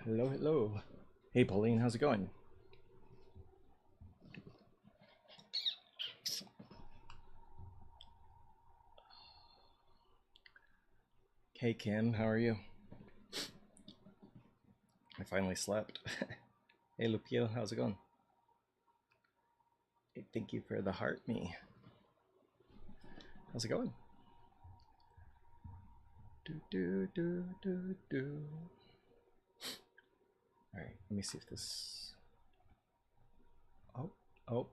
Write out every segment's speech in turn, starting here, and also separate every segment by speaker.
Speaker 1: Hello, hello. Hey, Pauline, how's it going? Hey, Kim, how are you? I finally slept. Hey, Lupio, how's it going? Hey, thank you for the heart me. How's it going? Do. All right, let me see if this. Oh,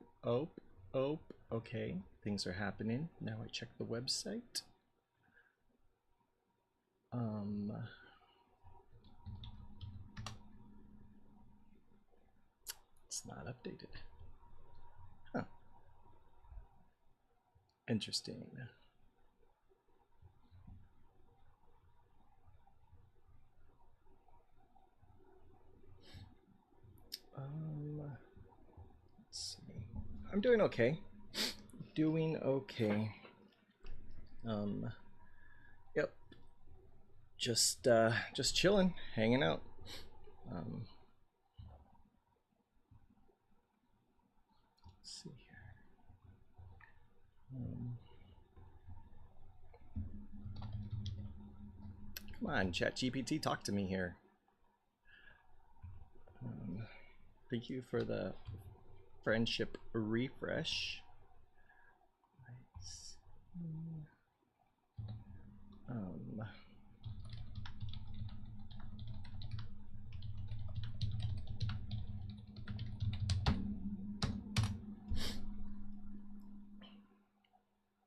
Speaker 1: oh. Okay, things are happening. Now I check the website. It's not updated. Huh. Interesting. Let's see. I'm doing okay. Doing okay. Yep. Just chilling, hanging out. Let's see here. Come on, ChatGPT, talk to me here. Thank you for the friendship refresh. Nice.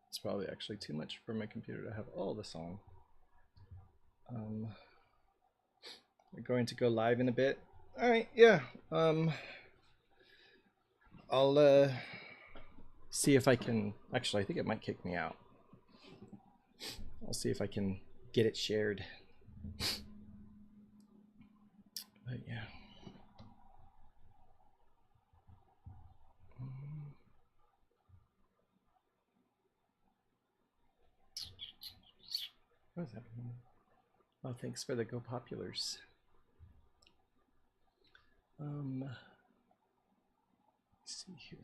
Speaker 1: It's probably actually too much for my computer to have all the song. We're going to go live in a bit. All right, yeah. I'll see if I can. Actually, I think it might kick me out. I'll see if I can get it shared. But yeah. What is that? Oh, thanks for the Go Populars. Let's see here.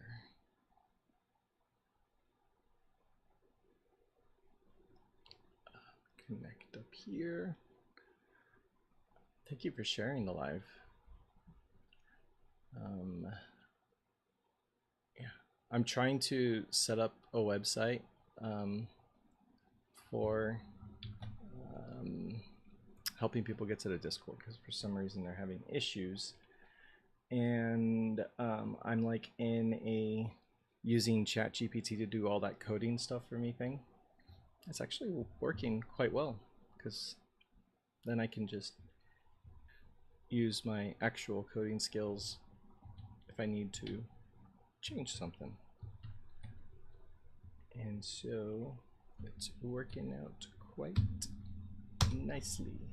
Speaker 1: Connect up here. Thank you for sharing the live. Yeah, I'm trying to set up a website for helping people get to the Discord because for some reason they're having issues. And I'm like in a using ChatGPT to do all that coding stuff for me thing. It's actually working quite well because then I can just use my actual coding skills if I need to change something. And so it's working out quite nicely.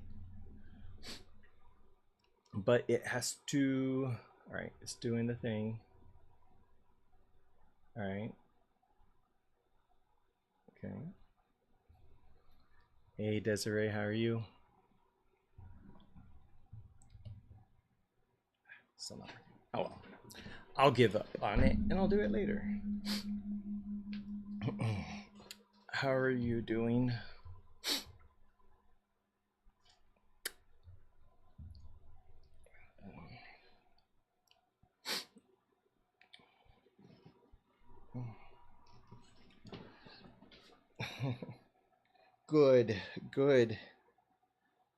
Speaker 1: But it has to, all right, it's doing the thing. All right. Okay. Hey, Desiree, how are you? Still not working. Oh well. I'll give up on it and I'll do it later. How are you doing? Good.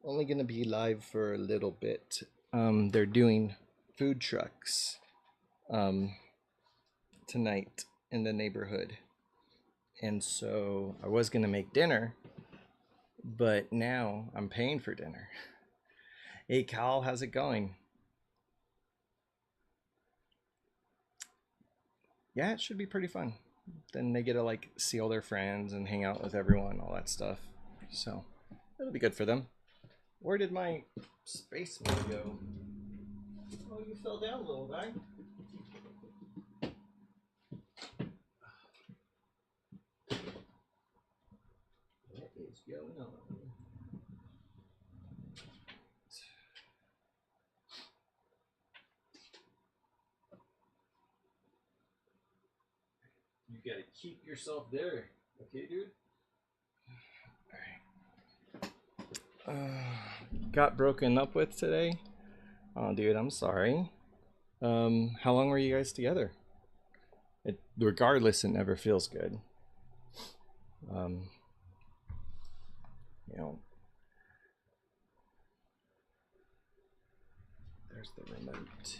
Speaker 1: Only gonna be live for a little bit. They're doing food trucks tonight in the neighborhood. And so I was gonna make dinner, but now I'm paying for dinner. Hey Cal, how's it going? Yeah, it should be pretty fun. Then they get to like see all their friends and hang out with everyone, all that stuff. So it'll be good for them. Where did my spaceman go? Oh, you fell down, little guy. What is going on? You gotta keep yourself there. Okay, dude? Alright. Got broken up with today? Oh, dude, I'm sorry. How long were you guys together? Regardless, it never feels good. You know, there's the remote.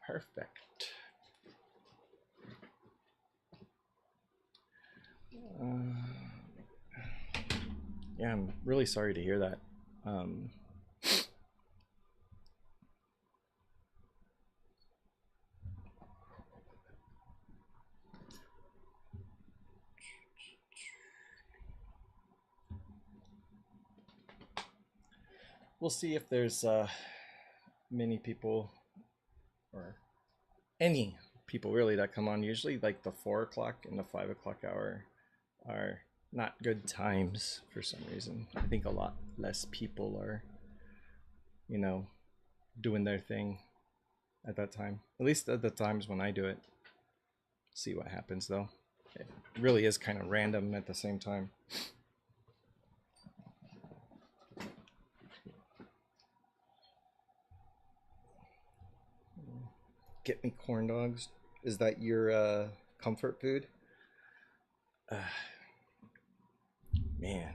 Speaker 1: Perfect. Yeah, I'm really sorry to hear that. We'll see if there's many people or any people really that come on. Usually like the 4 o'clock and the 5 o'clock hour are not good times for some reason. I think a lot less people are, you know, doing their thing at that time. At least at the times when I do it. See what happens though. It really is kind of random at the same time. Get me corn dogs. Is that your comfort food? Man,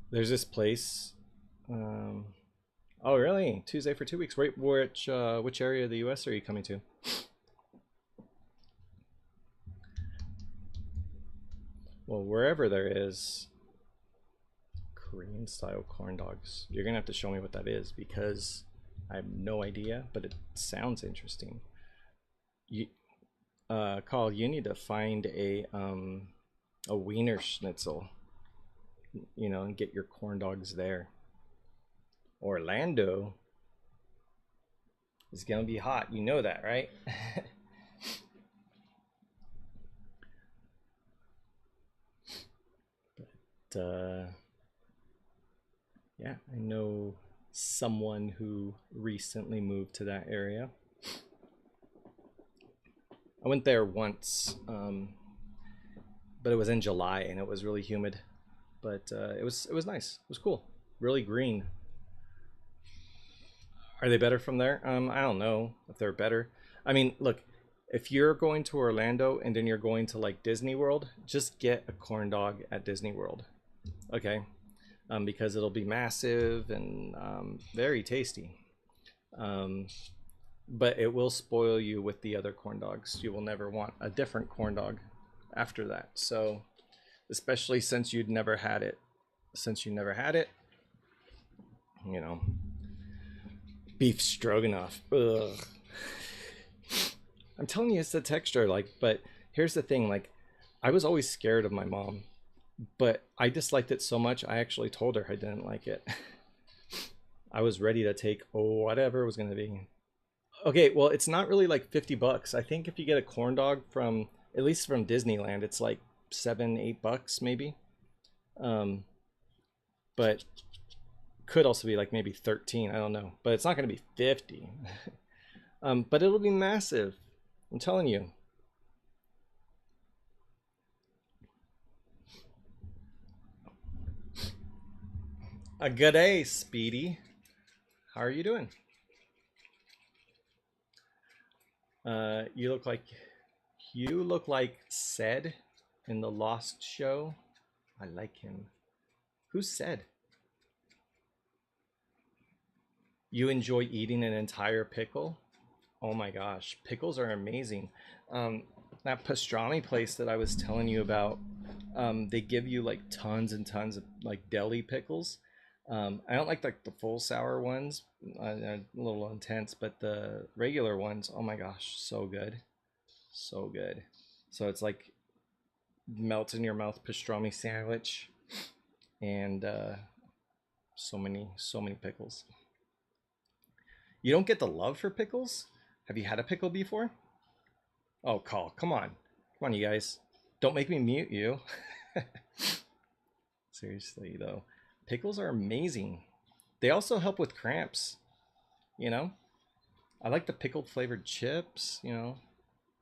Speaker 1: there's this place. Oh, really? Tuesday for 2 weeks. Which area of the U.S. are you coming to? Well, wherever there is Korean style corn dogs, you're gonna have to show me what that is because I have no idea, but it sounds interesting. You, Carl, you need to find a wiener schnitzel, you know, and get your corn dogs there. Orlando is gonna be hot, you know that, right? But yeah, I know someone who recently moved to that area. I went there once, but it was in July and it was really humid. But it was nice. It was cool. Really green. Are they better from there? I don't know if they're better. I mean, look, if you're going to Orlando and then you're going to like Disney World, just get a corn dog at Disney World, okay? Because it'll be massive and very tasty. But it will spoil you with the other corn dogs. You will never want a different corn dog after that. So, especially since you'd never had it, you know, beef stroganoff. Ugh. I'm telling you, it's the texture. Like, but here's the thing. Like, I was always scared of my mom, but I disliked it so much. I actually told her I didn't like it. I was ready to take whatever it was going to be. Okay, well, it's not really like $50. I think if you get a corn dog from, at least from Disneyland, it's like $7-8 maybe. But could also be like maybe 13, I don't know. But it's not going to be 50. But it'll be massive. I'm telling you. A good day, Speedy. How are you doing? You look like Ced in the Lost show. I like him. Who's Ced? You enjoy eating an entire pickle? Oh my gosh, pickles are amazing. That pastrami place that I was telling you about, they give you like tons and tons of like deli pickles. I don't like the full sour ones, a little intense, but the regular ones, oh my gosh, so good, so good. So it's like melt in your mouth pastrami sandwich, and so many pickles. You don't get the love for pickles? Have you had a pickle before? Oh, call, come on, you guys, don't make me mute you. Seriously though. Pickles are amazing. They also help with cramps, you know? I like the pickled flavored chips, you know.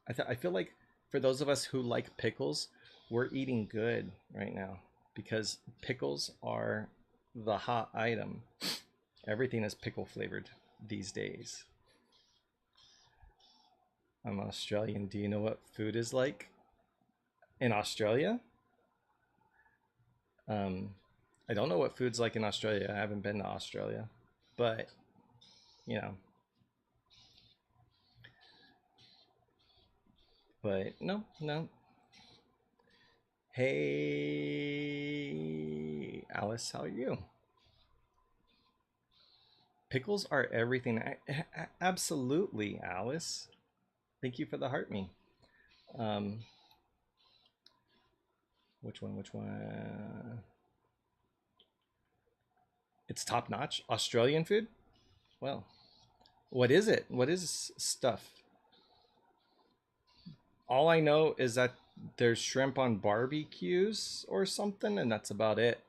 Speaker 1: I feel like for those of us who like pickles, we're eating good right now because pickles are the hot item. Everything is pickle flavored these days. I'm Australian. Do you know what food is like in Australia? Um, I don't know what food's like in Australia. I haven't been to Australia, but you know, but no, no. Hey, Alice, how are you? Pickles are everything. Absolutely, Alice. Thank you for the heart me. Um, which one? Which one? It's top notch. Australian food? Well, what is it? What is stuff? All I know is that there's shrimp on barbecues or something, and that's about it.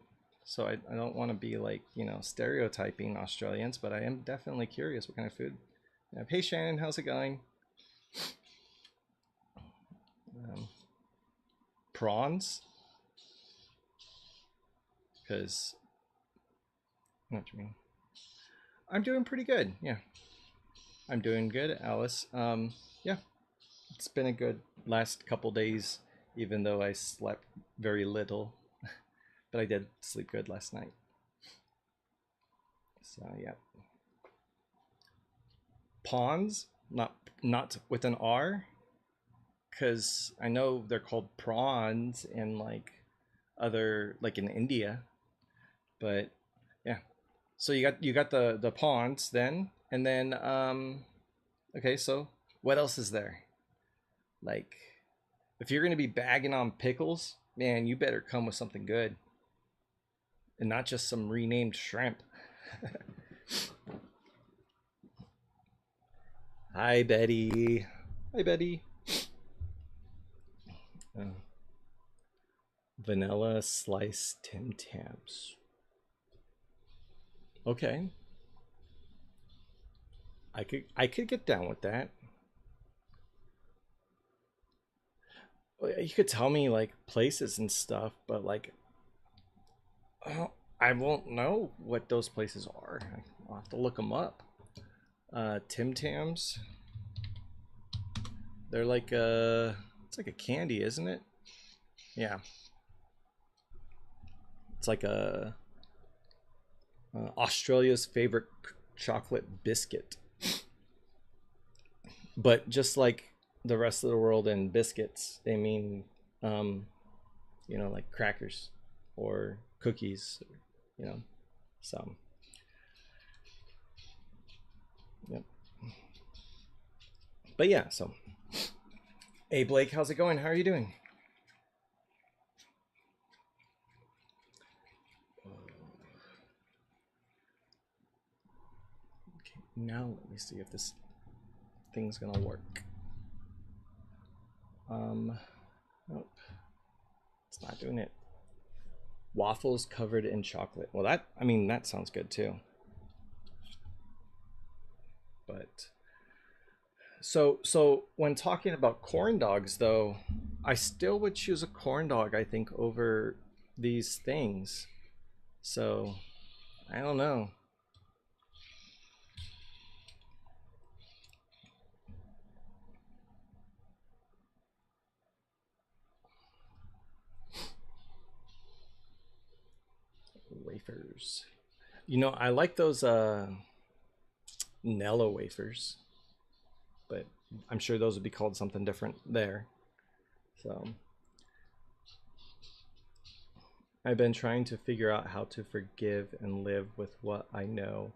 Speaker 1: So I don't want to be like, stereotyping Australians, but I am definitely curious what kind of food. Hey Shannon, how's it going? Um, Prawns? Because, what do you mean? I'm doing pretty good. Yeah, I'm doing good, Alice. Yeah, it's been a good last couple days, even though I slept very little, but I did sleep good last night. So yeah, pawns, not with an R, because I know they're called prawns in like other like in India, but yeah. So you got the pawns then, and then okay. So what else is there? Like, if you're gonna be bagging on pickles, man, you better come with something good, and not just some renamed shrimp. Hi, Betty. Hi, Betty. Uh, Vanilla sliced Tim Tams. Okay, I could get down with that. You could tell me like places and stuff, but like, I won't know what those places are. I'll have to look them up. Tim Tams. They're like it's like a candy, isn't it? Yeah, it's like a Australia's favorite chocolate biscuit. But just like the rest of the world and biscuits, they mean, um, like crackers or cookies, you know. So, yep. But yeah, so, hey Blake, how's it going? How are you doing? Okay, now let me see if this thing's gonna work. Nope, it's not doing it. Waffles covered in chocolate. Well, that sounds good too. But so when talking about corn dogs though, I still would choose a corn dog, I think, over these things. So I don't know. Wafers. I like those Nella wafers, but I'm sure those would be called something different there. So I've been trying to figure out how to forgive and live with what I know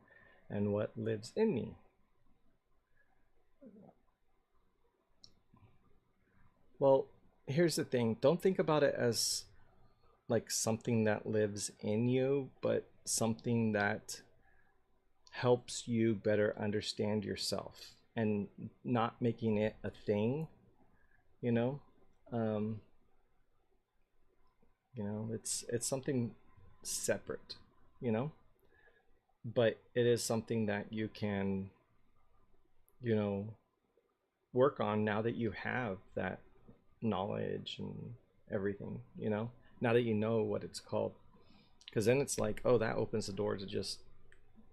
Speaker 1: and what lives in me. Well, here's the thing. Don't think about it as like something that lives in you, but something that helps you better understand yourself and not making it a thing, you know? Um, it's something separate, you know? But it is something that you can you know, work on now that you have that knowledge and everything, you know, now that you know what it's called. Because then it's like, oh, that opens the door to just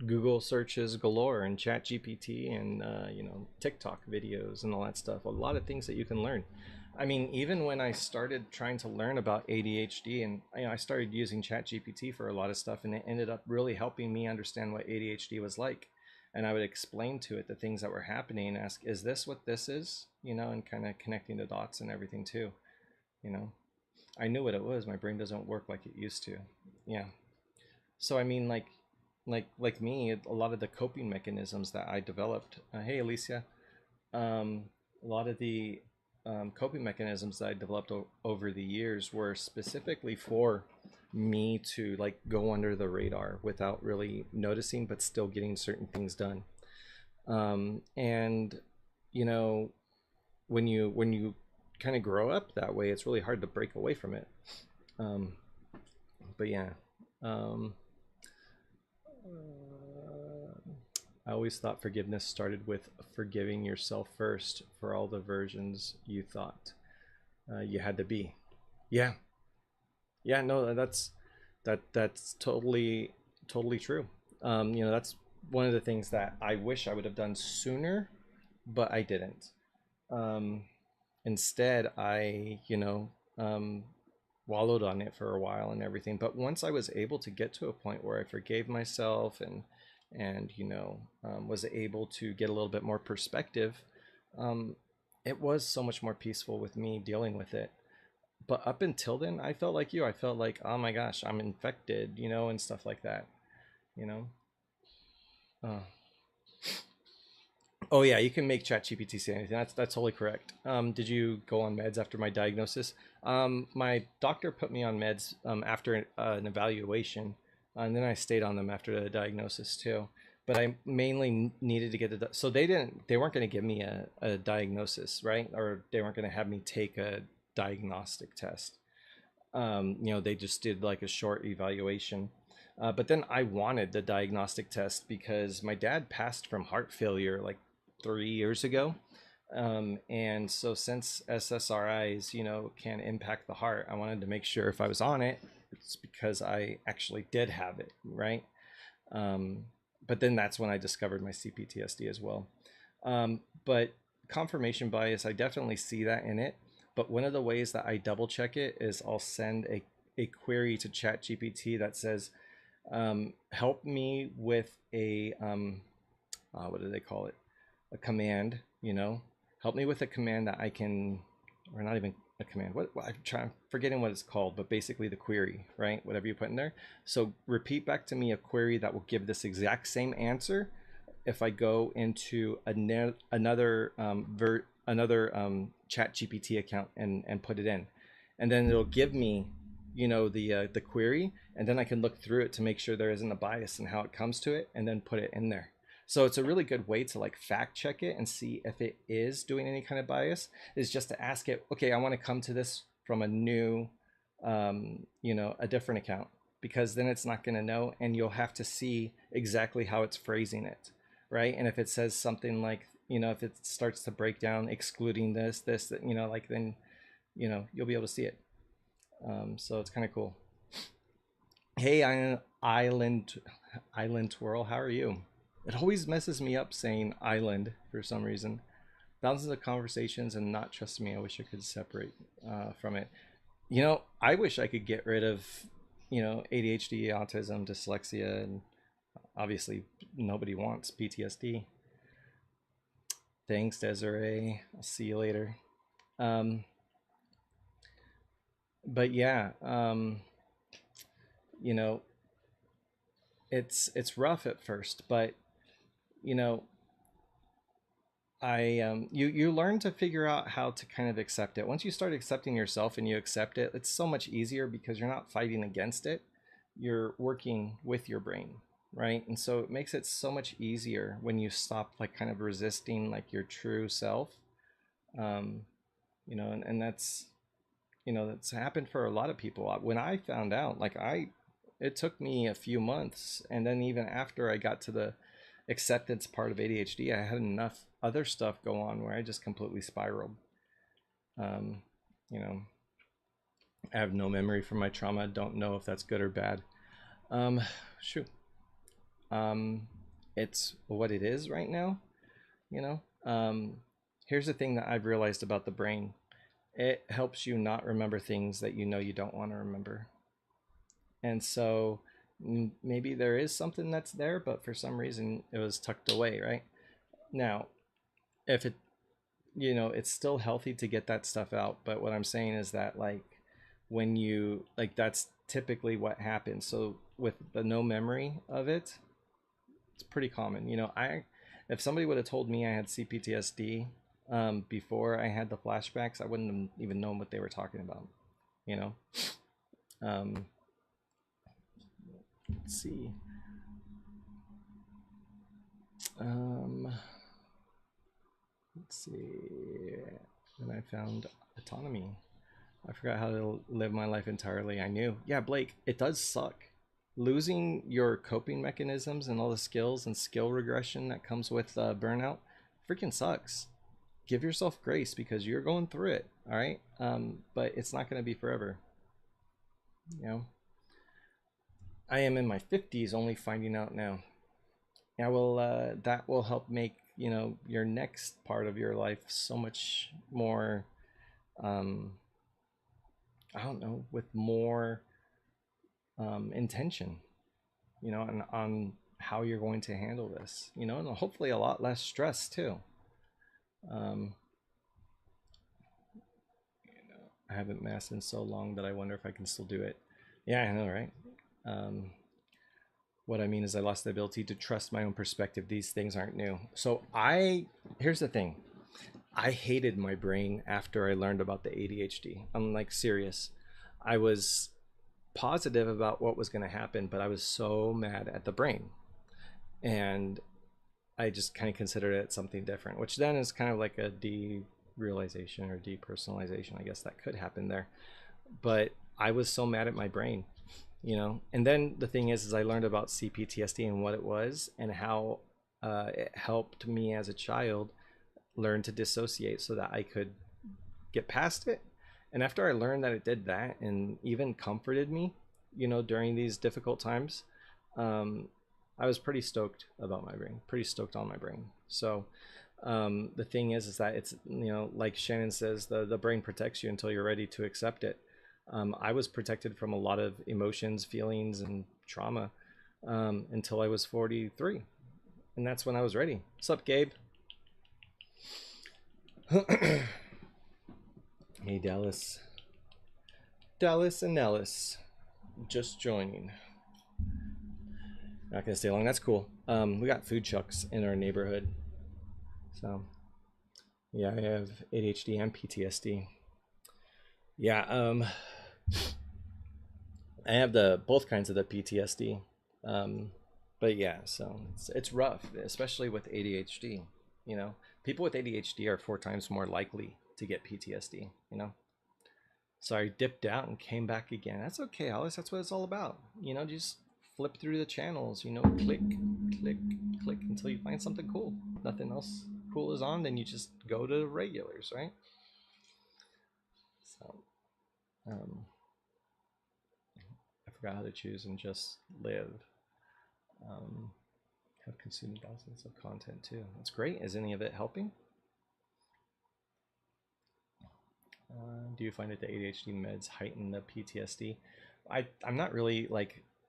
Speaker 1: Google searches galore and Chat GPT and you know, TikTok videos and all that stuff. A lot of things that you can learn. I mean, even when I started trying to learn about ADHD, and you know, I started using Chat GPT for a lot of stuff, and it ended up really helping me understand what ADHD was like. And I would explain to it the things that were happening and ask, "Is this what this is?" You know, and kind of connecting the dots and everything too. You know, I knew what it was. My brain doesn't work like it used to. Yeah. So I mean, like me, a lot of the coping mechanisms that I developed. Hey, Alicia. Um, a lot of the coping mechanisms that I developed over the years were specifically for me to like go under the radar without really noticing, but still getting certain things done. And you know, when you kind of grow up that way, it's really hard to break away from it. Um, but yeah. Um, I always thought forgiveness started with forgiving yourself first for all the versions you thought you had to be. Yeah, yeah, no, that's totally true. You know, that's one of the things that I wish I would have done sooner, but I didn't. Um, Instead, I, you know, wallowed on it for a while and everything. But once I was able to get to a point where I forgave myself and you know, was able to get a little bit more perspective, um, it was so much more peaceful with me dealing with it. But up until then, I felt like you. I felt like, oh my gosh, I'm infected, you know, and stuff like that, you know. Uh, Oh yeah, you can make ChatGPT say anything. That's totally correct. Did you go on meds after my diagnosis? My doctor put me on meds after an evaluation, and then I stayed on them after the diagnosis too. But I mainly needed to get so they weren't going to give me a diagnosis, right? Or they weren't going to have me take a diagnostic test. You know, they just did like a short evaluation. But then I wanted the diagnostic test because my dad passed from heart failure like 3 years ago. And so since SSRIs, you know, can impact the heart, I wanted to make sure if I was on it, it's because I actually did have it, right? Um, but then that's when I discovered my CPTSD as well. But confirmation bias, I definitely see that in it. But one of the ways that I double check it is I'll send a query to ChatGPT that says, help me with what do they call it? A command, you know, help me with a command that I can, or not even a command. I'm forgetting what it's called, but basically the query, right? Whatever you put in there. So repeat back to me a query that will give this exact same answer if I go into another Chat GPT account and put it in, and then it'll give me, you know, the query, and then I can look through it to make sure there isn't a bias in how it comes to it, and then put it in there. So it's a really good way to like fact check it and see if it is doing any kind of bias. Is just to ask it, okay, I want to come to this from a new, you know, a different account, because then it's not going to know, and you'll have to see exactly how it's phrasing it, right? And if it says something like, you know, if it starts to break down, excluding this, that, you know, like then, you know, you'll be able to see it. So it's kind of cool. Hey, Island Twirl, how are you? It always messes me up saying island for some reason. Thousands of conversations and not trusting me. I wish I could separate from it. You know, I wish I could get rid of, you know, ADHD, autism, dyslexia, and obviously nobody wants PTSD. Thanks, Desiree. I'll see you later. Um, but yeah, you know, it's rough at first, but you know, you learn to figure out how to kind of accept it. Once you start accepting yourself and you accept it, it's so much easier because you're not fighting against it. You're working with your brain, right? And so it makes it so much easier when you stop like kind of resisting like your true self. Um, you know, and that's, you know, that's happened for a lot of people. When I found out, like it took me a few months, and then even after I got to acceptance part of ADHD. I had enough other stuff go on where I just completely spiraled. Um, you know, I have no memory from my trauma. Don't know if that's good or bad. Um, shoot. Um, it's what it is right now. You know. Here's the thing that I've realized about the brain. It helps you not remember things that you know you don't want to remember. And so maybe there is something that's there, but for some reason it was tucked away, right? Now, if it, it's still healthy to get that stuff out. But what I'm saying is that, like, when you, like, that's typically what happens. So with the no memory of it, it's pretty common. If somebody would have told me I had CPTSD before I had the flashbacks, I wouldn't have even known what they were talking about, you know? Um, let's see. Let's see. And I found autonomy. I forgot how to live my life entirely. I knew. Yeah, Blake, it does suck. Losing your coping mechanisms and all the skills and skill regression that comes with burnout freaking sucks. Give yourself grace because you're going through it, all right? But it's not going to be forever. I am in my 50s only finding out now. That will help make, your next part of your life so much more, I don't know, with more intention, and on how you're going to handle this, and hopefully a lot less stress too. I haven't masked in so long that I wonder if I can still do it. Yeah, I know, right? What I mean is I lost the ability to trust my own perspective. These things aren't new. So here's the thing. I hated my brain after I learned about the ADHD. I'm like serious. I was positive about what was going to happen, but I was so mad at the brain. And I just kind of considered it something different, which then is kind of like a derealization or depersonalization. I guess that could happen there. But I was so mad at my brain, And then the thing is I learned about CPTSD and what it was and how it helped me as a child learn to dissociate so that I could get past it. And after I learned that it did that and even comforted me, during these difficult times, I was pretty stoked about my brain, pretty stoked on my brain. So the thing is that it's, like Shannon says, the brain protects you until you're ready to accept it. I was protected from a lot of emotions, feelings, and trauma until I was 43. And that's when I was ready. What's up, Gabe? Hey, Dallas. Dallas and Nellis just joining. Not gonna stay long. That's cool. We got food trucks in our neighborhood. So, yeah, I have ADHD and PTSD. Yeah, I have both kinds of the PTSD. But yeah, so it's rough, especially with ADHD. People with ADHD are 4 times more likely to get PTSD. Sorry, dipped out and came back again. That's okay, Alice. That's what it's all about. Just flip through the channels. Click, click, click until you find something cool. Nothing else cool is on, then you just go to regulars, right? So, I forgot how to choose and just live. Have consumed thousands of content too. That's great. Is any of it helping? Do you find that the ADHD meds heighten the PTSD? I'm not really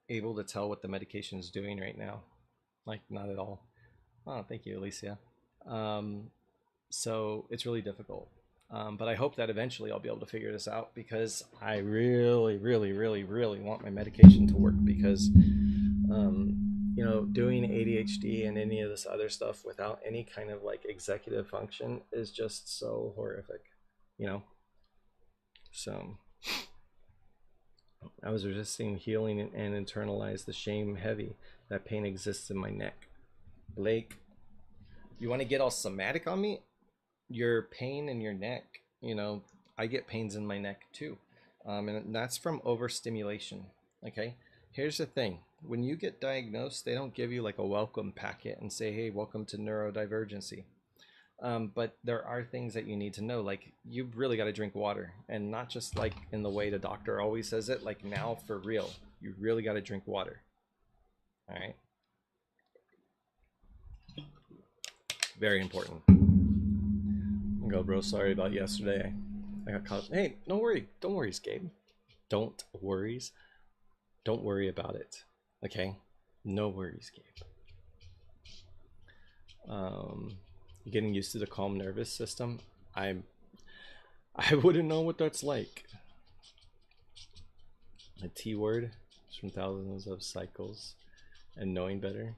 Speaker 1: able to tell what the medication is doing right now. Not at all. Oh, thank you, Alicia. So it's really difficult. But I hope that eventually I'll be able to figure this out because I really, really, really, really want my medication to work because, doing ADHD and any of this other stuff without any kind of executive function is just so horrific, So I was resisting healing and internalized the shame heavy. That pain exists in my neck. Blake, you want to get all somatic on me? Your pain in your neck, I get pains in my neck too. And that's from overstimulation. Okay. Here's the thing. when you get diagnosed, they don't give you like a welcome packet and say, hey, welcome to neurodivergency. But there are things that you need to know, like you've really got to drink water, and not just like in the way the doctor always says it, like now for real, you really got to drink water. All right. Very important. Go, bro. Sorry about yesterday. I got caught. Hey, no worry. Don't worry, Gabe. Don't worries. Don't worry about it. Okay? No worries, Gabe. Getting used to the calm nervous system. I wouldn't know what that's like. A T word from thousands of cycles and knowing better.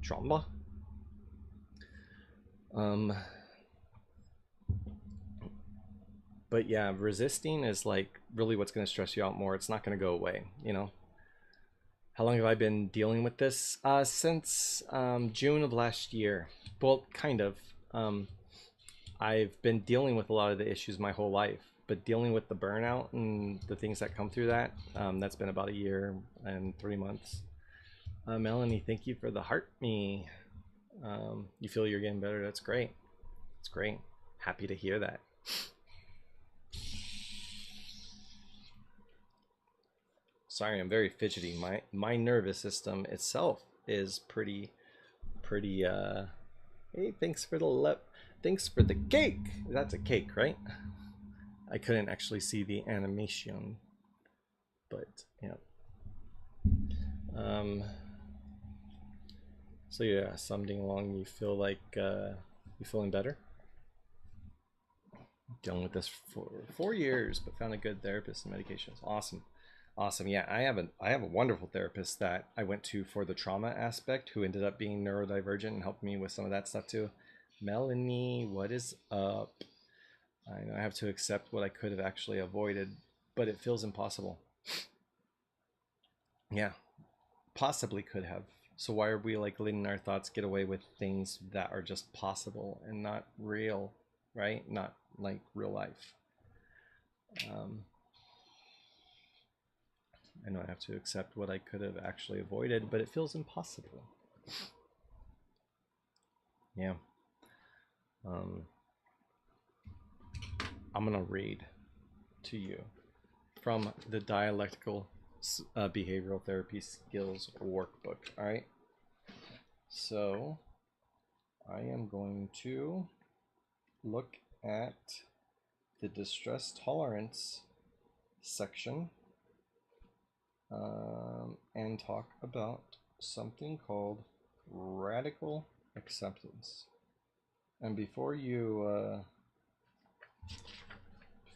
Speaker 1: Trauma. But yeah, resisting is like really what's going to stress you out more. It's not going to go away, you know. How long have I been dealing with this? Since June of last year. Well, kind of. I've been dealing with a lot of the issues my whole life, but dealing with the burnout and the things that come through that, that's been about a year and 3 months. Melanie, thank you for the heart me. You feel you're getting better. That's great. It's great. Happy to hear that. Sorry, I'm very fidgety. My nervous system itself is pretty hey, thanks for the cake. That's a cake, right? I couldn't actually see the animation, but yeah. So yeah, something along. You feel like you feeling better? Dealing with this for 4 years, but found a good therapist and medications. Awesome. Awesome. Yeah, I have a wonderful therapist that I went to for the trauma aspect, who ended up being neurodivergent and helped me with some of that stuff too. Melanie, what is up? I know I have to accept what I could have actually avoided, but it feels impossible. Yeah, possibly could have. So why are we like letting our thoughts get away with things that are just possible and not real, right? Not like real life. I know I have to accept what I could have actually avoided, but it feels impossible. Yeah. I'm gonna read to you from the Dialectical Behavioral Therapy Skills Workbook. All right. So I am going to look at the distress tolerance section and talk about something called radical acceptance. And before you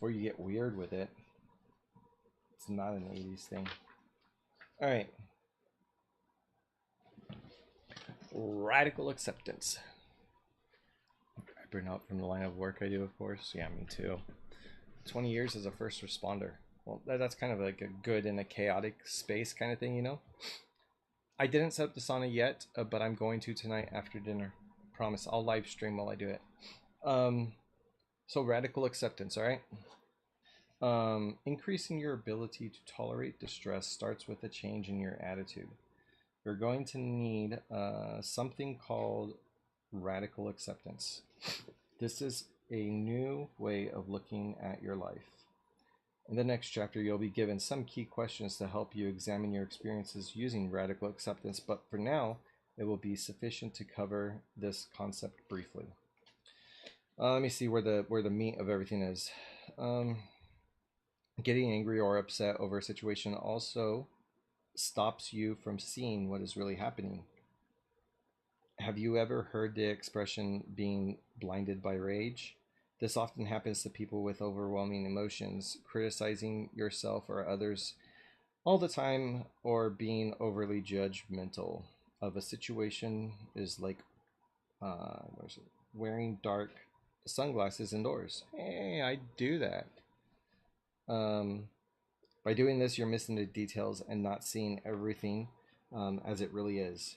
Speaker 1: get weird with it, it's not an 80s thing. All right. Radical acceptance. I burn out from the line of work I do, of course. Yeah, me too. 20 years as a first responder. Well, that's kind of like a good in a chaotic space kind of thing, you know? I didn't set up the sauna yet, but I'm going to tonight after dinner. Promise, I'll live stream while I do it. So radical acceptance, all right? Increasing your ability to tolerate distress starts with a change in your attitude. You're going to need something called radical acceptance. This is a new way of looking at your life. In the next chapter, you'll be given some key questions to help you examine your experiences using radical acceptance, but for now, it will be sufficient to cover this concept briefly. Let me see where the meat of everything is. Getting angry or upset over a situation also stops you from seeing what is really happening. Have you ever heard the expression being blinded by rage? This often happens to people with overwhelming emotions, criticizing yourself or others all the time, or being overly judgmental of a situation is like wearing dark sunglasses indoors. Hey, I do that. By doing this, you're missing the details and not seeing everything as it really is.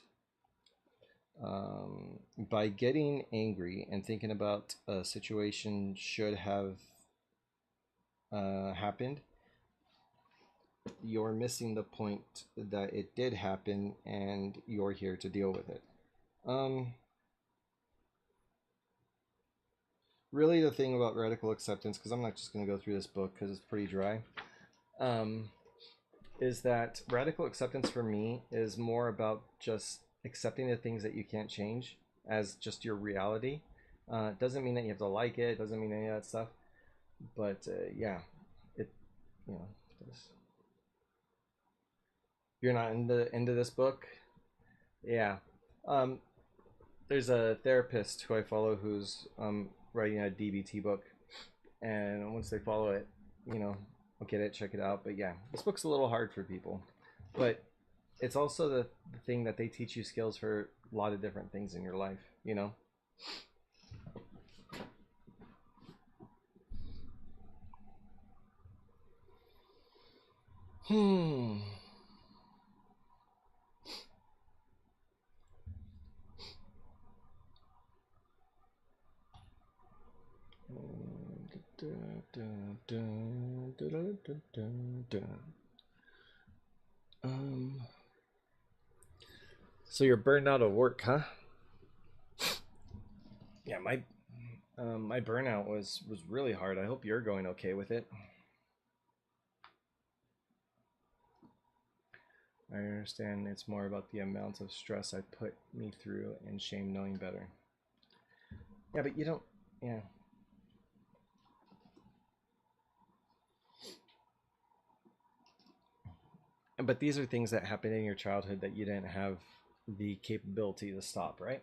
Speaker 1: By getting angry and thinking about a situation should have happened, you're missing the point that it did happen and you're here to deal with it. Really, the thing about radical acceptance, because I'm not just going to go through this book because it's pretty dry, is that radical acceptance for me is more about just accepting the things that you can't change as just your reality. It doesn't mean that you have to like it. It doesn't mean any of that stuff. But yeah, it, you know, you're not into this book. Yeah. Um, there's a therapist who I follow who's writing a DBT book, and once they follow it, you know, I'll get it, check it out. But yeah, this book's a little hard for people, but it's also the thing that they teach you skills for a lot of different things in your life, you know. Hmm. Um, so you're burned out of work, huh? Yeah, my burnout was really hard. I hope you're going okay with it. I understand it's more about the amount of stress I put me through and shame knowing better. Yeah, but you don't. Yeah. But these are things that happened in your childhood that you didn't have the capability to stop, right?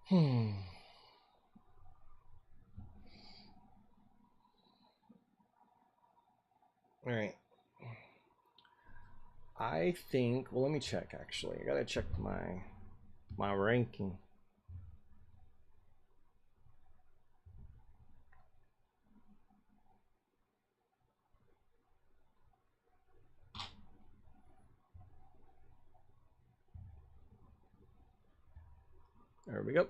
Speaker 1: Hmm. All right. I think. Well, let me check. Actually, I gotta check my ranking. There we go.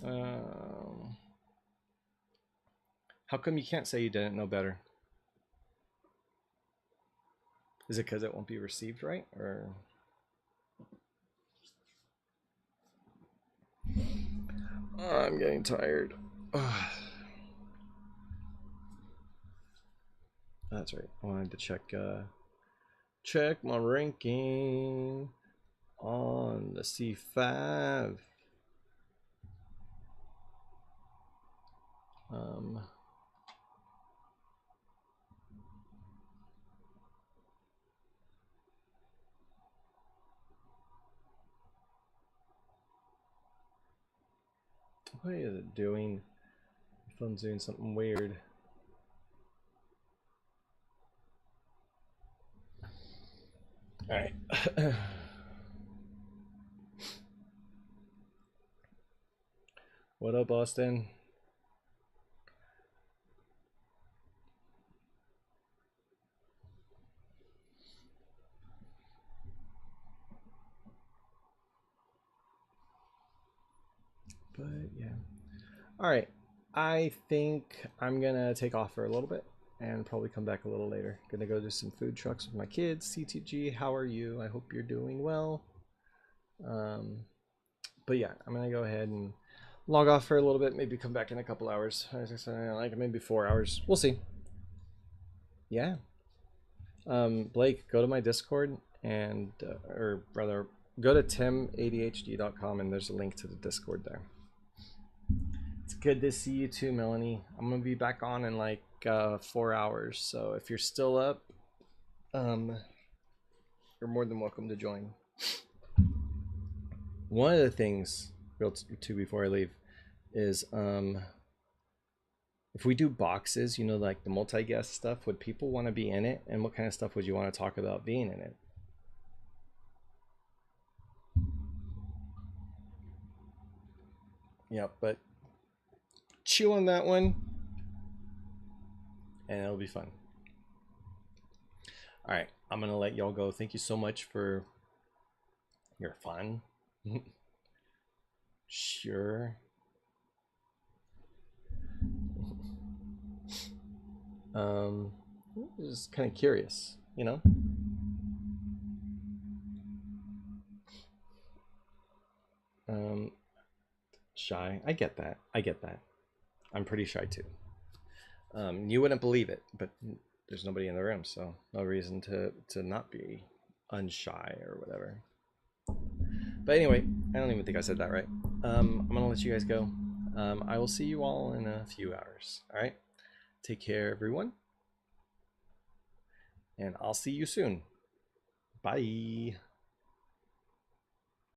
Speaker 1: Um, how come you can't say you didn't know better? Is it because it won't be received right, or? I'm getting tired. That's right. I wanted to check my ranking on the C5. Um, what is it doing? My phone's doing something weird. All right. What up, Austin? But yeah. All right. I think I'm gonna take off for a little bit and probably come back a little later. Gonna go do some food trucks with my kids. CTG, how are you? I hope you're doing well. But yeah, I'm gonna go ahead and log off for a little bit. Maybe come back in a couple hours. Like maybe 4 hours. We'll see. Yeah. Blake, go to my Discord and, or rather, go to timadhd.com and there's a link to the Discord there. It's good to see you too, Melanie. I'm gonna be back on in like 4 hours, so if you're still up, you're more than welcome to join. One of the things, real two before I leave, is if we do boxes, you know, like the multi-guest stuff, would people want to be in it, and what kind of stuff would you want to talk about being in it? Yep, but chew on that one and it'll be fun. All right, I'm gonna let y'all go. Thank you so much for your fun. Sure. Just kind of curious, you know. Shy. I get that. I get that. I'm pretty shy too. You wouldn't believe it, but there's nobody in the room, so no reason to not be unshy or whatever. But anyway, I don't even think I said that right. I'm gonna let you guys go. I will see you all in a few hours. All right. Take care, everyone, and I'll see you soon. Bye.